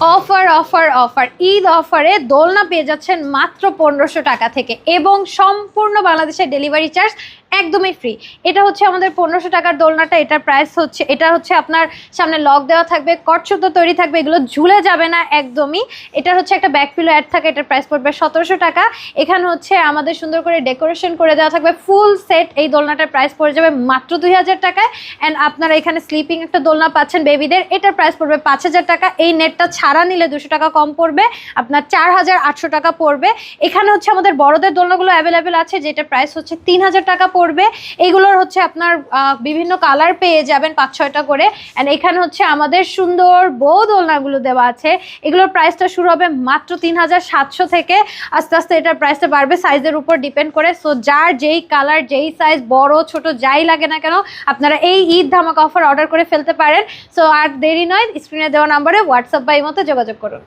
Offer offer offer, Eid অফারে দোলনা পেয়ে যাচ্ছেন মাত্র 1500 টাকা থেকে এবং সম্পূর্ণ বাংলাদেশের ডেলিভারি চার্জ একদমই ফ্রি। এটা হচ্ছে আমাদের 1500 টাকার দোলনাটা। এটার প্রাইস হচ্ছে, এটা হচ্ছে আপনার সামনে লক দেওয়া থাকবে, কটসুতো তৈরি থাকবে, এগুলো ঝুলে যাবে না একদমই। এটার হচ্ছে একটা ব্যাক পিলো অ্যাড থাকে, এটার প্রাইস পড়বে 1700 টাকা। এখানে হচ্ছে আমাদের সুন্দর করে ডেকোরেশন করে দেওয়া থাকবে ফুল সেট। এই দোলনাটার প্রাইস পড়ে যাবে মাত্র 2000 টাকায়। অ্যান্ড আপনারা এখানে স্লিপিং একটা দোলনা পাচ্ছেন বেবিদের, এটার প্রাইস পড়বে 5000 টাকা। এই নেটটা ছাড়া নিলে 200 টাকা কম পড়বে, আপনার 4800 টাকা পড়বে। এখানে হচ্ছে আমাদের বড়দের দোলনাগুলো অ্যাভেলেবেল আছে, যেটা প্রাইস হচ্ছে 3000 টাকা পড়বে। এগুলোর হচ্ছে আপনার বিভিন্ন কালার পেয়ে যাবেন 5-6টা করে। অ্যান্ড এখানে হচ্ছে আমাদের সুন্দর বউ দোলনাগুলো দেওয়া আছে, এগুলোর প্রাইসটা শুরু হবে মাত্র 3700 থেকে। আস্তে আস্তে এটার প্রাইসটা বাড়বে সাইজের উপর ডিপেন্ড করে। সো যার যেই কালার, যেই সাইজ, বড় ছোট যাই লাগে না কেন, আপনারা এই ঈদ ধামাকা অফার অর্ডার করে ফেলতে পারেন। সো আর দেরি নয়, স্ক্রিনে দেওয়া নাম্বারে হোয়াটসঅ্যাপ বা ইমোতে যোগাযোগ করুন।